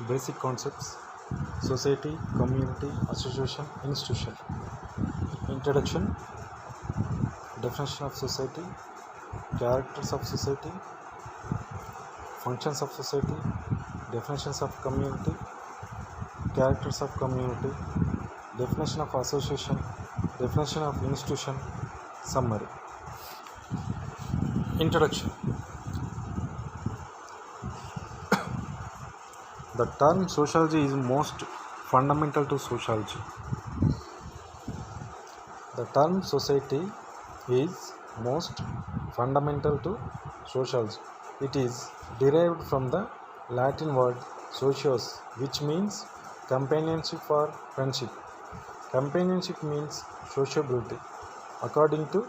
Basic concepts: society, community, association, institution. Introduction: definition of society, characters of society, functions of society, definitions of community, characters of community, definition of association, definition of institution. Summary. Introduction. The term sociology is most fundamental to sociology. The term society is most fundamental to sociology. It is derived from the Latin word socios, which means companionship or friendship. Companionship means sociability. According to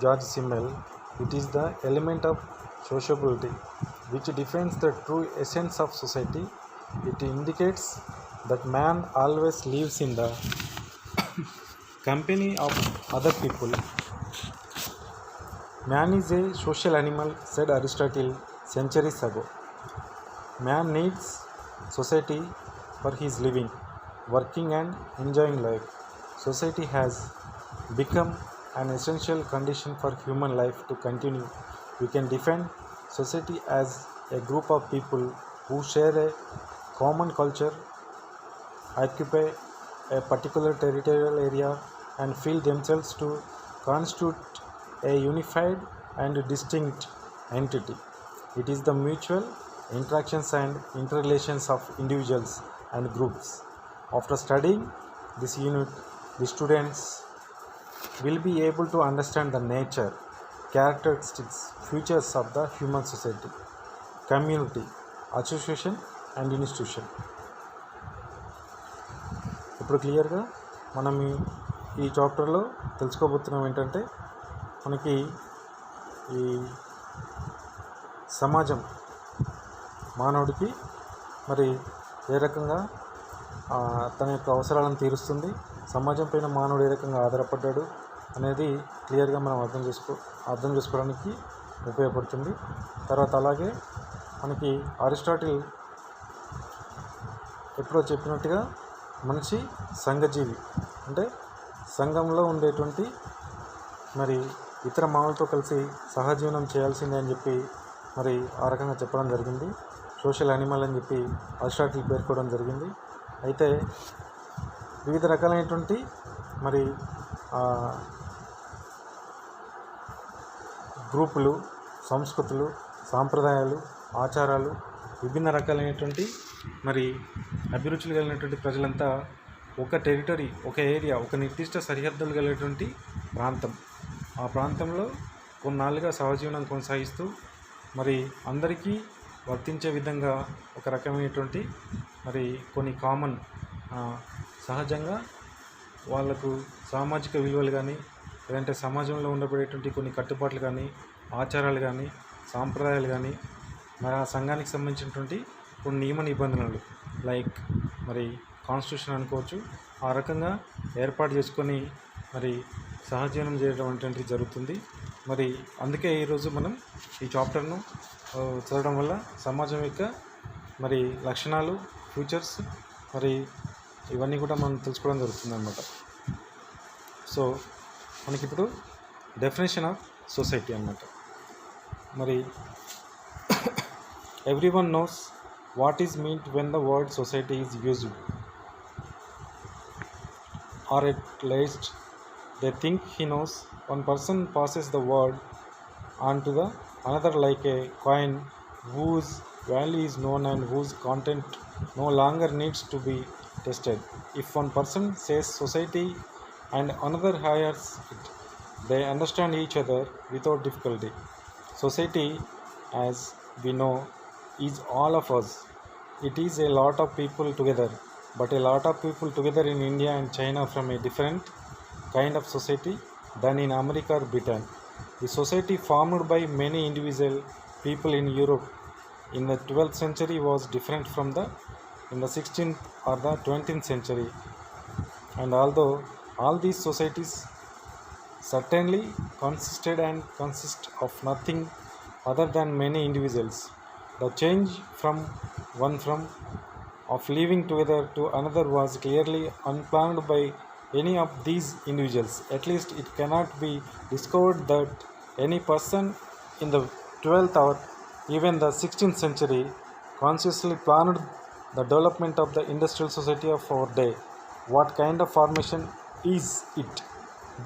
George Simmel, it is the element of sociability which defines the true essence of society. It indicates that man always lives in the company of other people. Man is a social animal, said Aristotle centuries ago. Man needs society for his living, working and enjoying life. Society has become an essential condition for human life to continue. We can define society as a group of people who share a common culture, occupy a particular territorial area, and feel themselves to constitute a unified and distinct entity. It is the mutual interactions and interrelations of individuals and groups. After studying this unit, the students will be able to understand the nature, characteristics, features of the human society, community, association and institution. ఇప్పుడు క్లియర్గా మనం ఈ చాప్టర్లో తెలుసుకోబోతున్నాం ఏంటంటే మనకి ఈ సమాజం మానవుడికి మరి ఏ రకంగా తన యొక్క అవసరాలను తీరుస్తుంది, సమాజం పైన మానవుడు ఏ రకంగా ఆధారపడ్డాడు అనేది క్లియర్గా మనం అర్థం చేసుకోవడానికి ఉపయోగపడుతుంది. తర్వాత అలాగే మనకి అరిస్టాటిల్ ఎప్పుడో చెప్పినట్టుగా మనిషి సంఘజీవి, అంటే సంఘంలో ఉండేటువంటి మరి ఇతర మానవులతో కలిసి సహజీవనం చేయాల్సిందే అని చెప్పి మరి ఆ రకంగా చెప్పడం జరిగింది. సోషల్ యానిమల్ అని చెప్పి అరిస్టాటిల్ పేర్కోవడం జరిగింది. అయితే వివిధ రకాలైనటువంటి మరి గ్రూపులు, సంస్కృతులు, సాంప్రదాయాలు, ఆచారాలు, విభిన్న రకాలైనటువంటి మరి అభిరుచులు కలిగినటువంటి ప్రజలంతా ఒక టెరిటరీ, ఒక ఏరియా, ఒక నిర్దిష్ట సరిహద్దులు కలిగినటువంటి ప్రాంతం, ఆ ప్రాంతంలో కొన్నాళ్ళుగా సహజీవనం కొనసాగిస్తూ మరి అందరికీ వర్తించే విధంగా ఒక రకమైనటువంటి మరి కొన్ని కామన్ సహజంగా వాళ్లకు సామాజిక విలువలు కానీ, లేదంటే సమాజంలో ఉండబడేటువంటి కొన్ని కట్టుబాట్లు కానీ, ఆచారాలు కానీ, సాంప్రదాయాలు కానీ, మరి ఆ సంఘానికి సంబంధించినటువంటి కొన్ని నియమ నిబంధనలు లైక్ మరి కాన్స్టిట్యూషన్ అనుకోవచ్చు, ఆ రకంగా ఏర్పాటు చేసుకొని మరి సహజీవనం చేయడం అనేటువంటిది జరుగుతుంది. మరి అందుకే ఈరోజు మనం ఈ చాప్టర్ను చదవడం వల్ల సమాజం యొక్క మరి లక్షణాలు, ఫ్యూచర్స్ మరి ఇవన్నీ కూడా మనం తెలుసుకోవడం జరుగుతుంది అన్నమాట. సో మనకిప్పుడు డెఫినేషన్ ఆఫ్ సొసైటీ అన్నమాట. మరి everyone knows what is meant when the word society is used, or at least they think he knows. One person passes the word on to the another like a coin whose value is known and whose content no longer needs to be tested. If one person says society and another hires it, they understand each other without difficulty. Society, as we know, is all of us. It is a lot of people together, but a lot of people together in India and China from a different kind of society than in America or Britain. The society formed by many individual people in Europe in the 12th century was different from the in the 16th or the 20th century. And although all these societies certainly consisted and consist of nothing other than many individuals, the change from of living together to another was clearly unplanned by any of these individuals. At least it cannot be discovered that any person in the 12th or even the 16th century consciously planned the development of the industrial society of our day. What kind of formation is it?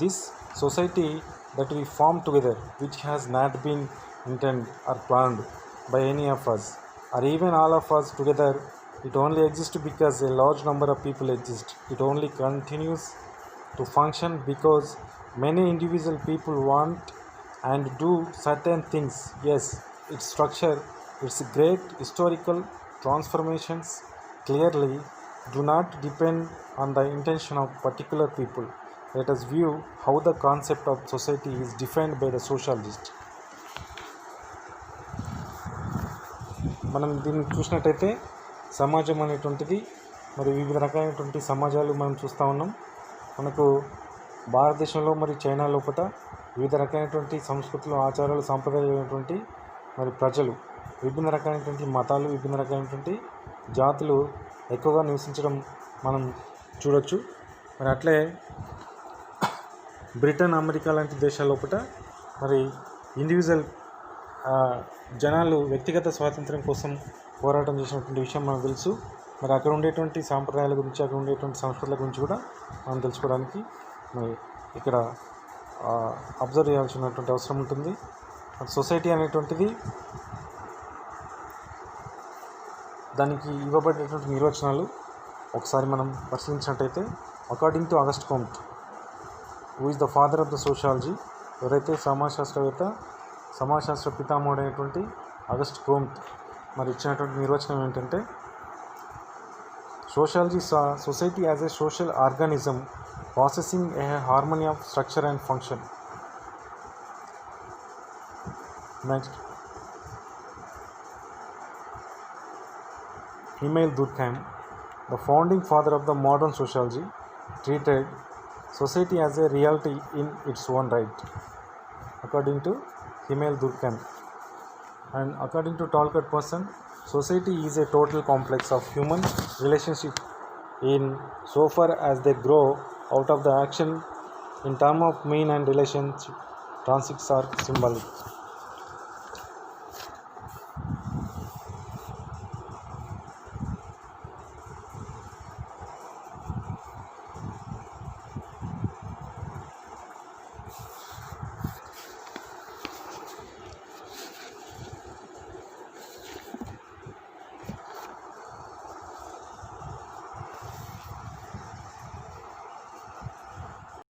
This society that we form together, which has not been intended or planned by any of us, or even all of us together, it only exists because a large number of people exist. It only continues to function because many individual people want and do certain things. Yes, its structure, its great historical transformations clearly do not depend on the intention of particular people. Let us view how the concept of society is defined by the sociologist. మనం దీన్ని చూసినట్టయితే సమాజం అనేటువంటిది మరి వివిధ రకాలైనటువంటి సమాజాలు మనం చూస్తూ ఉన్నాం. మనకు భారతదేశంలో మరి చైనా లోపల వివిధ రకాలైనటువంటి సంస్కృతులు, ఆచారాలు, సాంప్రదాయాలు అయినటువంటి మరి ప్రజలు, విభిన్న రకాలైనటువంటి మతాలు, విభిన్న రకాలైనటువంటి జాతులు ఎక్కువగా నివసించడం మనం చూడొచ్చు. మరి అట్లే బ్రిటన్, అమెరికా లాంటి దేశాల లోపల మరి ఇండివిజువల్ జనాలు వ్యక్తిగత స్వాతంత్రం కోసం పోరాటం చేసినటువంటి విషయం మనకు తెలుసు. మరి అక్కడ ఉండేటువంటి సాంప్రదాయాల గురించి, అక్కడ ఉండేటువంటి సంస్కృతుల గురించి కూడా మనం తెలుసుకోవడానికి మరి ఇక్కడ అబ్జర్వ్ చేయాల్సినటువంటి అవసరం ఉంటుంది. సొసైటీ అనేటువంటిది దానికి ఇవ్వబడేటువంటి నిర్వచనాలు ఒకసారి మనం పరిశీలించినట్టయితే, according to August Comte, who is the father of the sociology, ఎవరైతే సమాజశాస్త్ర పితామహుడు అయినటువంటి ఆగస్ట్ కాంట్ మరి ఇచ్చినటువంటి నిర్వచనం ఏంటంటే, sociology society as a social organism possessing a harmony of structure and function. Next, Emile Durkheim, the founding father of the modern sociology, treated society as a reality in its own right, according to Emile Durkheim. And according to Talcott Person, society is a total complex of human relationships in so far as they grow out of the action in terms of mean and relationship, transics are symbolic.